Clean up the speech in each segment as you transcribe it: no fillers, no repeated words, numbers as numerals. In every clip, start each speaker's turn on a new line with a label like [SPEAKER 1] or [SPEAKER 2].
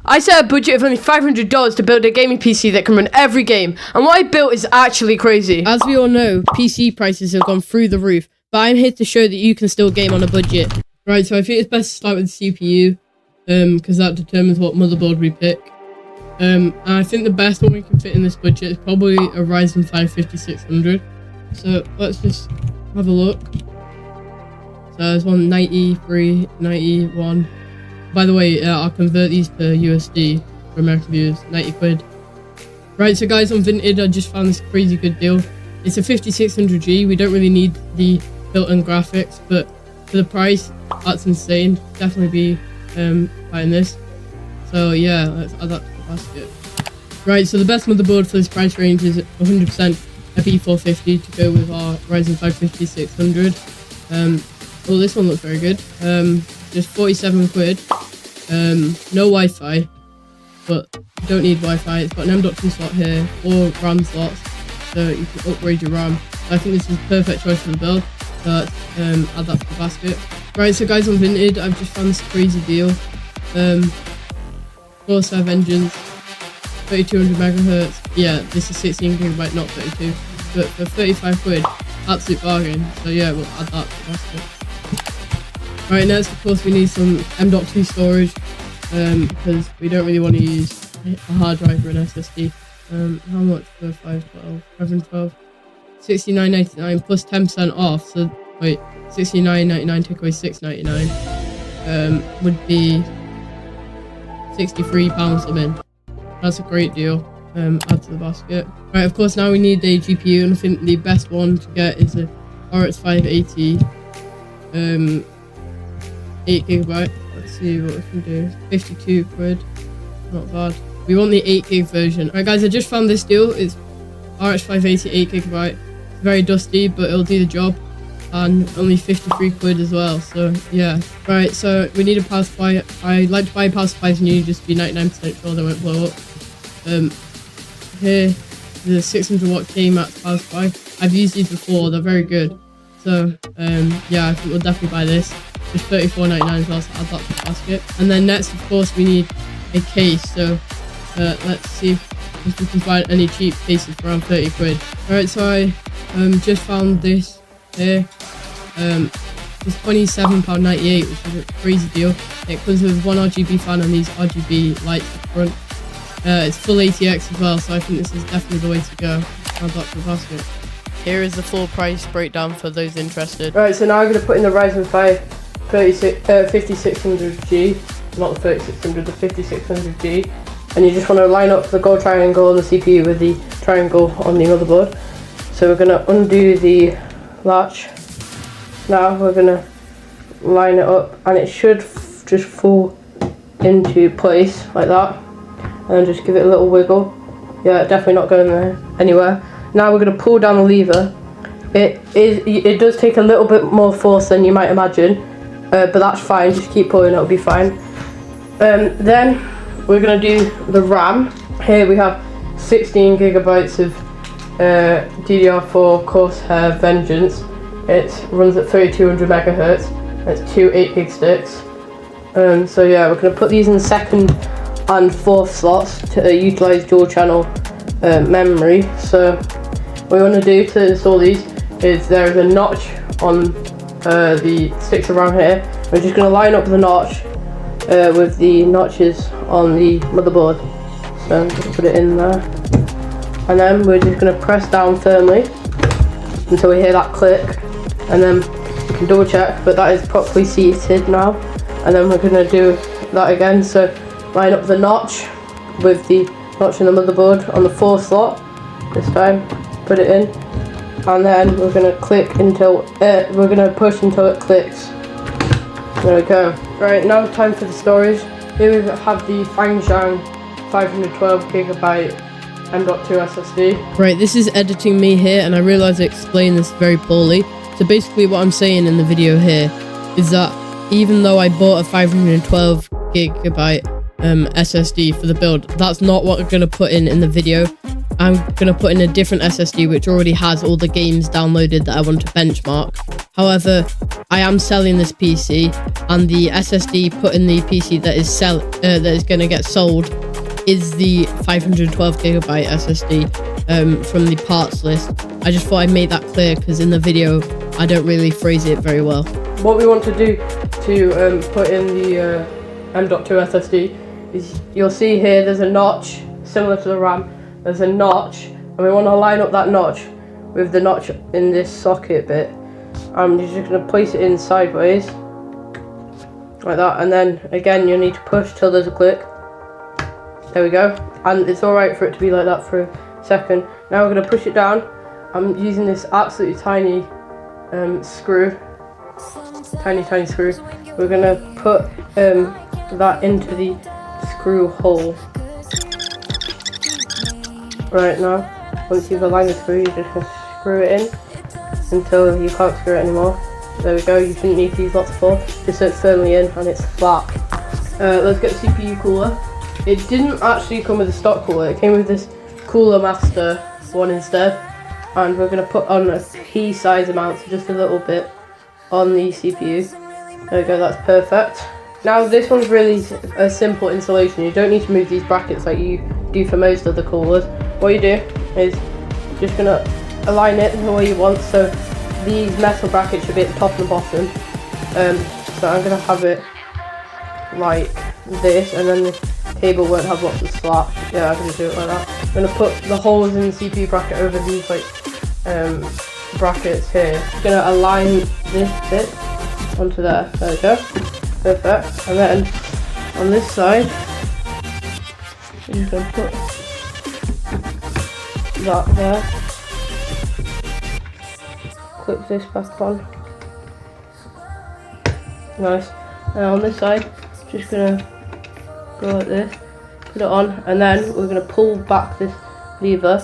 [SPEAKER 1] I set a budget of only $500 to build a gaming PC that can run every game, and what I built is actually crazy. As we all know, PC prices have gone through the roof, but I'm here to show that you can still game on a budget. Right, so I think it's best to start with the CPU, because that determines what motherboard we pick. And I think the best one we can fit in this budget is probably a Ryzen 5 5600. So let's just have a look. So there's one 93, 91. By the way, I'll convert these to USD for American viewers, 90 quid. Right, so guys, on Vinted, I just found this crazy good deal. It's a 5600G. We don't really need the built-in graphics, but for the price, that's insane. Definitely be buying this. So yeah, let's add that to the basket. Right, so the best motherboard for this price range is 100% a B450 to go with our Ryzen 5 5600. Oh, this one looks very good. Just 47 quid. No Wi-Fi, but you don't need Wi-Fi. It's got an M.2 slot here, 4 RAM slots, so you can upgrade your RAM. So I think this is a perfect choice for the build. So let's add that to the basket. Right, so guys, on Vinted, I've just found this crazy deal. Corsair Vengeance, 3200 megahertz. Yeah, this is 16 gigabyte, not 32. But for 35 quid, absolute bargain. So yeah, we'll add that to the basket. Right, next, of course, we need some M.2 storage, because we don't really want to use a hard drive or an SSD. How much for 512? 512? 69.99 plus 10% off. So wait, 69.99 take away 6.99 would be £63 something. That's a great deal. Add to the basket. Right, of course, now we need a GPU, and I think the best one to get is a RX 580. 8 gigabyte. Let's see what we can do. 52 quid. Not bad. We want the 8 gig version. Alright guys, I just found this deal. It's RX 580 8 gigabyte. It's very dusty, but it'll do the job. And only 53 quid as well. So yeah. Right, so we need a power supply. I like to buy power supplies new just to be 99% sure they won't blow up. Here, the 600 watt K-Max power supply. I've used these before, they're very good. So yeah, I think we'll definitely buy this. Just $34.99 as well, so add that to the basket. And then next, of course, we need a case. So let's see if we can find any cheap cases for around 30 quid. Alright, so I just found this here. It's £27.98, which is a crazy deal. It comes with one RGB fan and these RGB lights at the front. It's full ATX as well, so I think this is definitely the way to go. Add that to the basket. Here is the full price breakdown for those interested. Right, so now I'm going to put in the Ryzen 5 5600G, not the 3600, the 5600G, and you just want to line up the gold triangle on the CPU with the triangle on the motherboard. So we're going to undo the latch. Now we're going to line it up, and it should just fall into place like that, and then just give it a little wiggle. Yeah, definitely not going there anywhere. Now we're going to pull down the lever. It does take a little bit more force than you might imagine, but that's fine. Just keep pulling, it'll be fine. Then we're going to do the RAM. Here we have 16 gigabytes of DDR4 Corsair Vengeance. It runs at 3200 megahertz. It's 2 8 gig sticks. So yeah, we're going to put these in the second and fourth slots to utilize dual channel memory. So what we want to do to install these is there is a notch on the sticks around here. We're just going to line up the notch with the notches on the motherboard. So I'm going to put it in there, and then we're just going to press down firmly until we hear that click, and then we can double check, but that is properly seated now. And then we're going to do that again. So line up the notch with the notch in the motherboard on the fourth slot this time. Put it in, and then we're going to click until we're going to push until it clicks. There we go. Right, now time for the storage. Here we have the Fangzhang 512 gigabyte M.2 SSD. Right, this is editing me here, and I realise I explained this very poorly. So basically what I'm saying in the video here is that even though I bought a 512 gigabyte SSD for the build, that's not what I'm going to put in the video. I'm going to put in a different SSD which already has all the games downloaded that I want to benchmark. However, I am selling this PC, and the SSD put in the PC that is going to get sold is the 512GB SSD from the parts list. I just thought I'd make that clear because in the video I don't really phrase it very well. What we want to do to put in the M.2 SSD is, you'll see here there's a notch similar to the RAM. There's a notch, and we want to line up that notch with the notch in this socket bit. You're just going to place it in sideways like that, and then again you'll need to push till there's a click. There we go, and it's alright for it to be like that for a second. Now we're going to push it down. I'm using this absolutely tiny screw, tiny screw. We're going to put that into the screw hole. Right, now once you've aligned the screw, you're just going to screw it in until you can't screw it anymore. There we go, you shouldn't need to use lots of force, just so it's firmly in and it's flat. Let's get the CPU cooler. It didn't actually come with a stock cooler, it came with this Cooler Master one instead. And we're going to put on a pea size amount, so just a little bit on the CPU. There we go, that's perfect. Now this one's really a simple installation. You don't need to move these brackets like you do for most of the coolers. What you do is just going to align it the way you want, so these metal brackets should be at the top and the bottom. So I'm going to have it like this, and then the cable won't have lots of slack. Yeah, I'm going to do it like that. I'm going to put the holes in the CPU bracket over these like brackets here. I'm going to align this bit onto there. There we go. Perfect. And then on this side, I'm just going to put that there. Clip this back on. Nice. And on this side, just gonna go like this, put it on, and then we're gonna pull back this lever,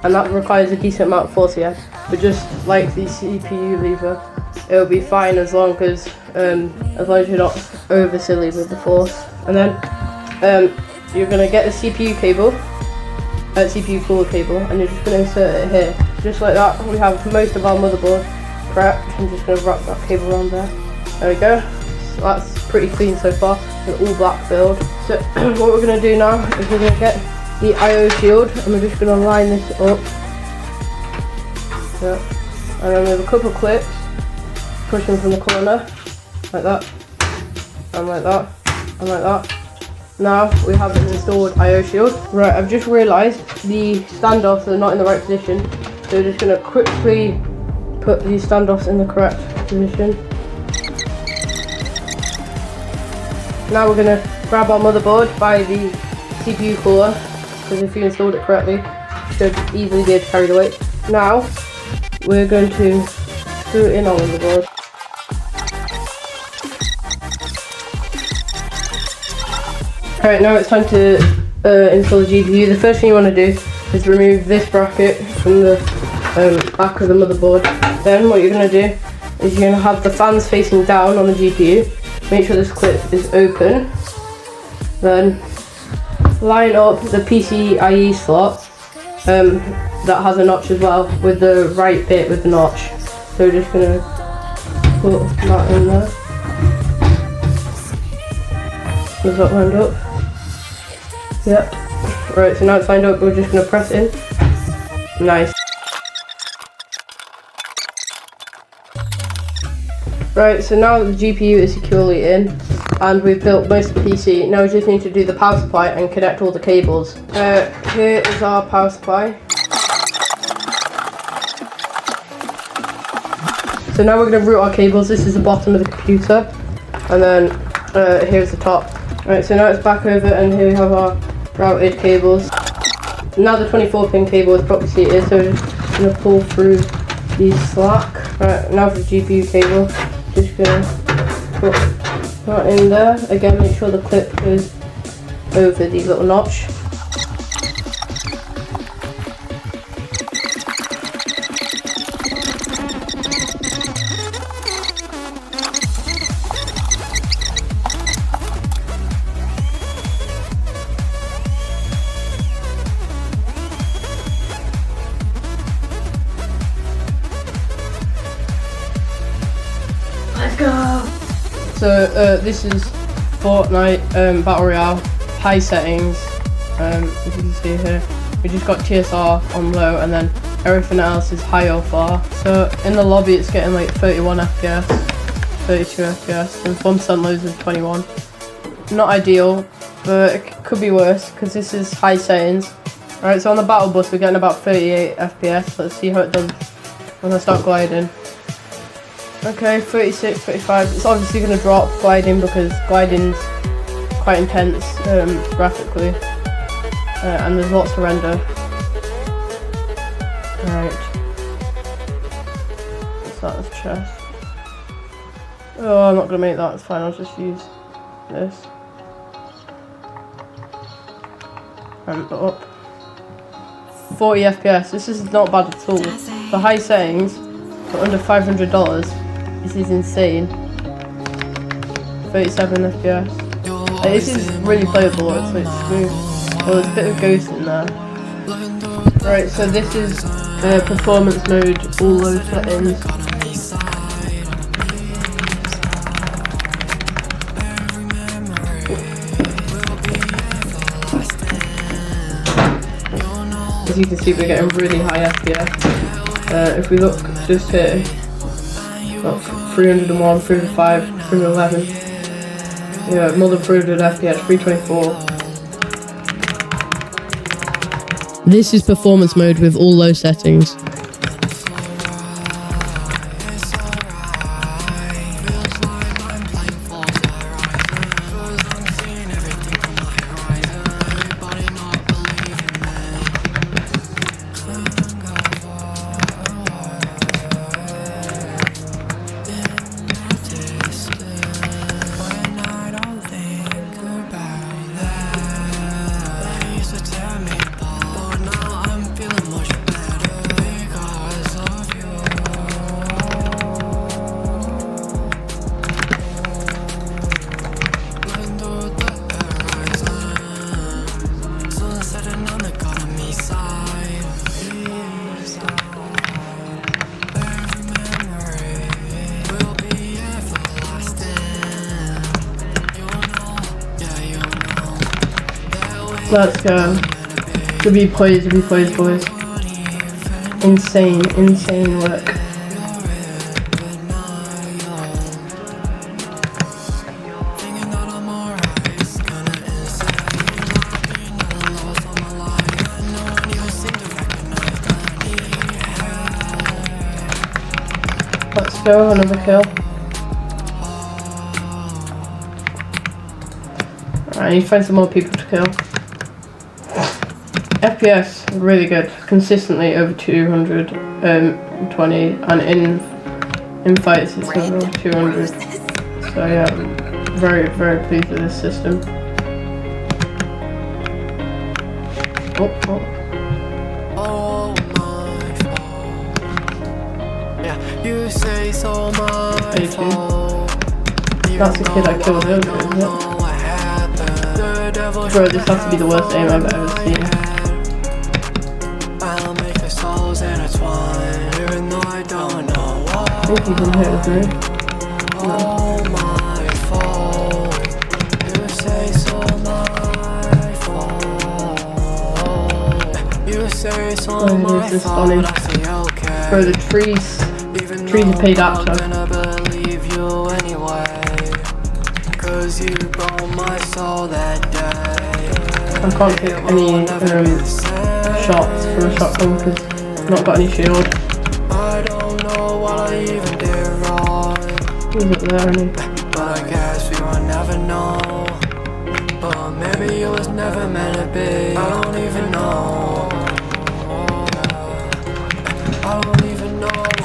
[SPEAKER 1] and that requires a decent amount of force here. But just like the CPU lever, it'll be fine as long as you're not over silly with the force. And then you're gonna get the CPU cable, CPU cooler cable, and you're just gonna insert it here. Just like that, we have most of our motherboard prepped. I'm just going to wrap that cable around there. There we go. So that's pretty clean so far, an all black build. So what we're going to do now is we're going to get the I/O shield, and we're just going to line this up. Yeah. And then with a couple of clips, push them from the corner, like that, and like that, and like that. Now we have an installed I/O shield. Right, I've just realised the standoffs are not in the right position. So we're just going to quickly put these standoffs in the correct position. Now we're going to grab our motherboard by the CPU cooler, because if you installed it correctly, you should easily be able to carry the weight. Now we're going to screw in our motherboard. Alright, now it's time to install the GPU. The first thing you want to do is remove this bracket from the back of the motherboard. Then what you're going to do is you're going to have the fans facing down on the GPU. Make sure this clip is open. Then line up the PCIe slot that has a notch as well with the right bit with the notch. So we're just going to put that in there. Is that lined up? Yep. Right, so now it's lined up, we're just going to press in. Nice. Right, so now the GPU is securely in, and we've built most of the PC. Now we just need to do the power supply and connect all the cables. Here is our power supply. So now we're going to route our cables. This is the bottom of the computer, and then here's the top. Right, so now it's back over, and here we have our routed cables. Now the 24-pin cable is properly seated, so we're just going to pull through the slack. Right, now for the GPU cable, just going to put that in there. Again, make sure the clip goes over the little notch. So this is Fortnite Battle Royale, high settings. As you can see here, we just got TSR on low, and then everything else is high or far. So in the lobby it's getting like 31 FPS, 32 FPS, and 1% loads of 21. Not ideal, but it could be worse because this is high settings. Alright, so on the battle bus we're getting about 38 FPS. Let's see how it does when I start gliding. Okay, 36, 35. It's obviously going to drop gliding because gliding's quite intense graphically, and there's lots to render. Alright, let's start this chest. Oh, I'm not going to make that, it's fine, I'll just use this. Ramp it up. 40 FPS, this is not bad at all. For high settings, for under $500, this is insane. 37 FPS. This is really playable, it's like smooth. Oh, there's a bit of ghost in there. Right, so this is performance mode, all low settings. As you can see, we're getting really high FPS. If we look just here, got 301, 305, 311. Yeah, more than 300 FPS, 324. This is performance mode with all low settings. Let's go. To be poised, boys. Insane work. Let's go, another kill. Alright, I need to find some more people to kill. FPS really good, consistently over 220, and in fights it's over 200. So yeah, I'm very pleased with this system. Oh my fault. Yeah, you say so my fault. That's the kid I killed earlier, isn't it? Bro, this has to be the worst aim I've ever seen. I think you can hit with me. No. My fault. You say so my fault. You say so my fault. Bro, the trees are paid actor. I'm gonna believe you anyway. Cause you broke my soul that day. I can't take any shots from a shotgun because I've not got any shield. I don't know what I even did wrong. He's up there, isn't he? But I guess we will never know. But maybe it was never meant to be. I don't even know. I don't even know what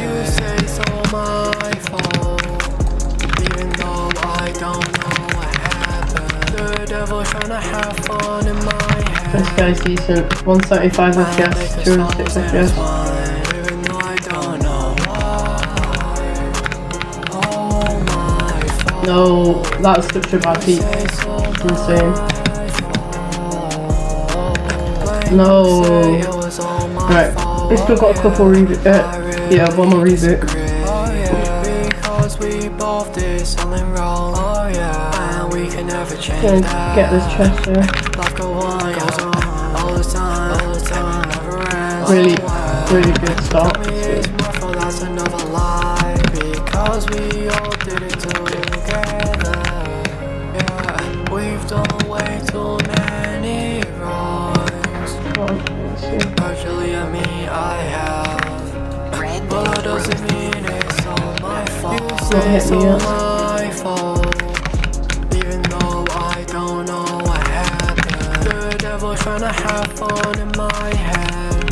[SPEAKER 1] you say it's all my fault. Even though I don't know what happened. The devil trying to have fun in my head. This guy's decent. 175 FPS, 206 FPS. No, that's such a bad peak. It's insane. No. Right, we still got a couple reboot. Yeah, one more reboot.
[SPEAKER 2] we both did something wrong. Oh yeah, and we can never change
[SPEAKER 1] Gonna
[SPEAKER 2] that.
[SPEAKER 1] get this chest here.
[SPEAKER 2] Life goes on all the time, never ends.
[SPEAKER 1] Really good start.
[SPEAKER 2] It's more for that's another lie, because we all did it together. Yeah, we've done way too many wrongs. Virtually, I mean, I have. But that doesn't mean it's all my fault. It's all my fault. Even though I don't know what happened. The devil's trying to have fun in my head.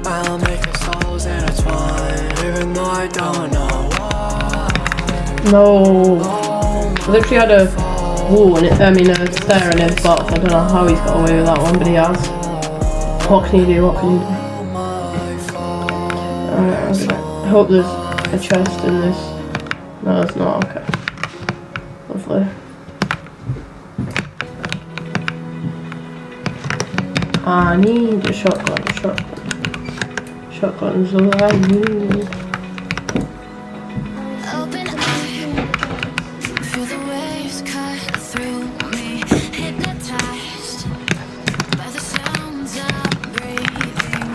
[SPEAKER 2] I'll make our souls intertwine, even though I don't know why.
[SPEAKER 1] No. I literally had a wall and a stair in his box. I don't know how he's got away with that one, but he has. What can you do? What can you do? Alright, okay. I hope there's a chest in this. No, there's not. Okay. Lovely. I need a shotgun. Shotgun's all I need.
[SPEAKER 3] Open eye, feel the waves cut through me, hypnotized by the sounds I'm breathing in.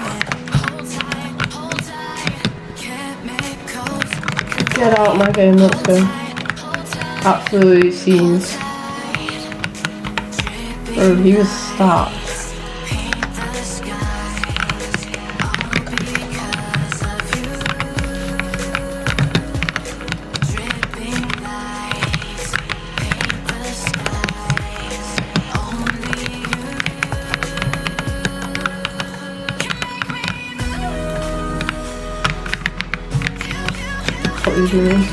[SPEAKER 3] Hold tight, chemicals.
[SPEAKER 1] Get out of my game, let's go. Absolutely scenes. Bro, he was stopped. What he's doing.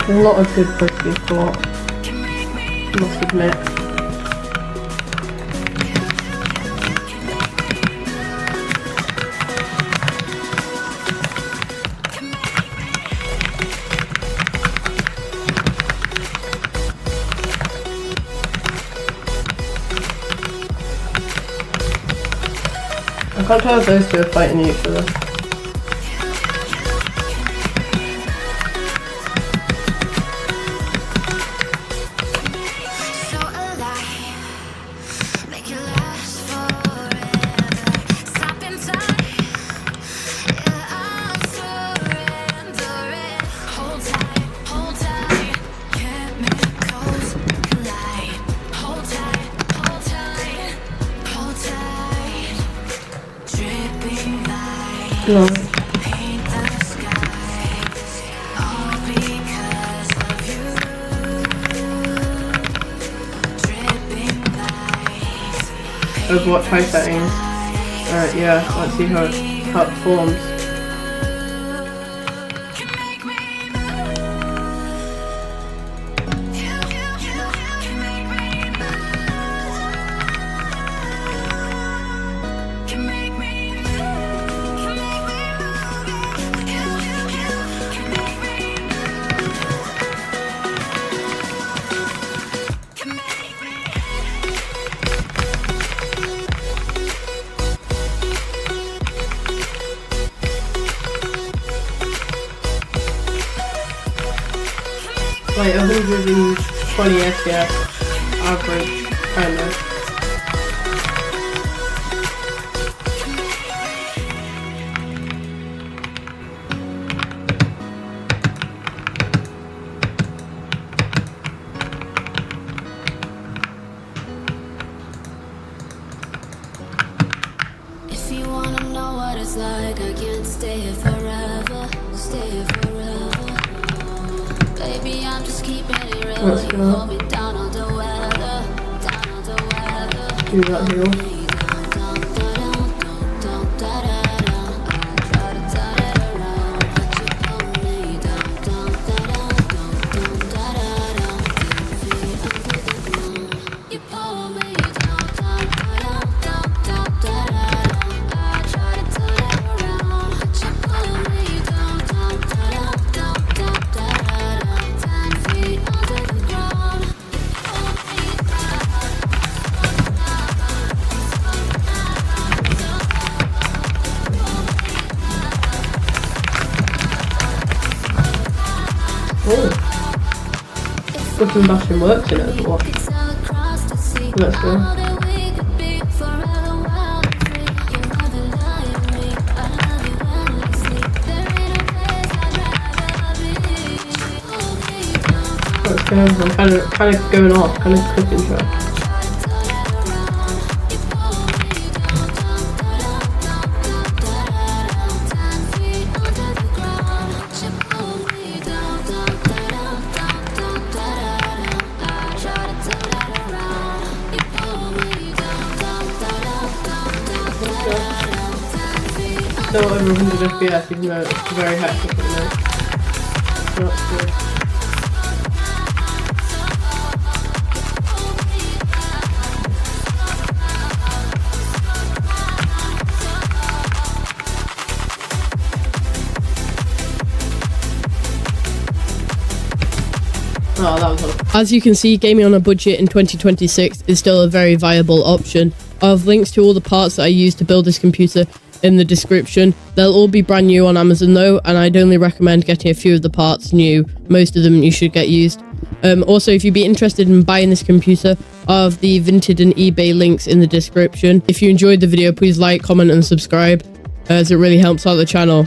[SPEAKER 1] There's not a good birthday thought, must admit. I can't tell if those two are fighting each other. No. Overwatch high settings. Alright, yeah, let's see how it performs. Like 120 FPS average, kind of.
[SPEAKER 3] If you wanna know what it's like, I can't stay here forever, stay here forever. Baby, I'm just keeping it real.
[SPEAKER 1] Let's
[SPEAKER 3] You
[SPEAKER 1] go.
[SPEAKER 3] hold me down on the weather, down on the weather.
[SPEAKER 1] Do that heal. Flipping bashing works in it as well. Let's go. I'm kind of going off, kind of cooking track. Still over 100 FPS, even though it's very hectic at the moment. So that's good. Oh, that was awesome. As you can see, gaming on a budget in 2026 is still a very viable option. I'll have links to all the parts that I used to build this computer in the description. They'll all be brand new on Amazon though, and I'd only recommend getting a few of the parts new. Most of them you should get used. Also, if you'd be interested in buying this computer, I'll have the Vinted and eBay links in the description. If you enjoyed the video, please like, comment and subscribe, as it really helps out the channel.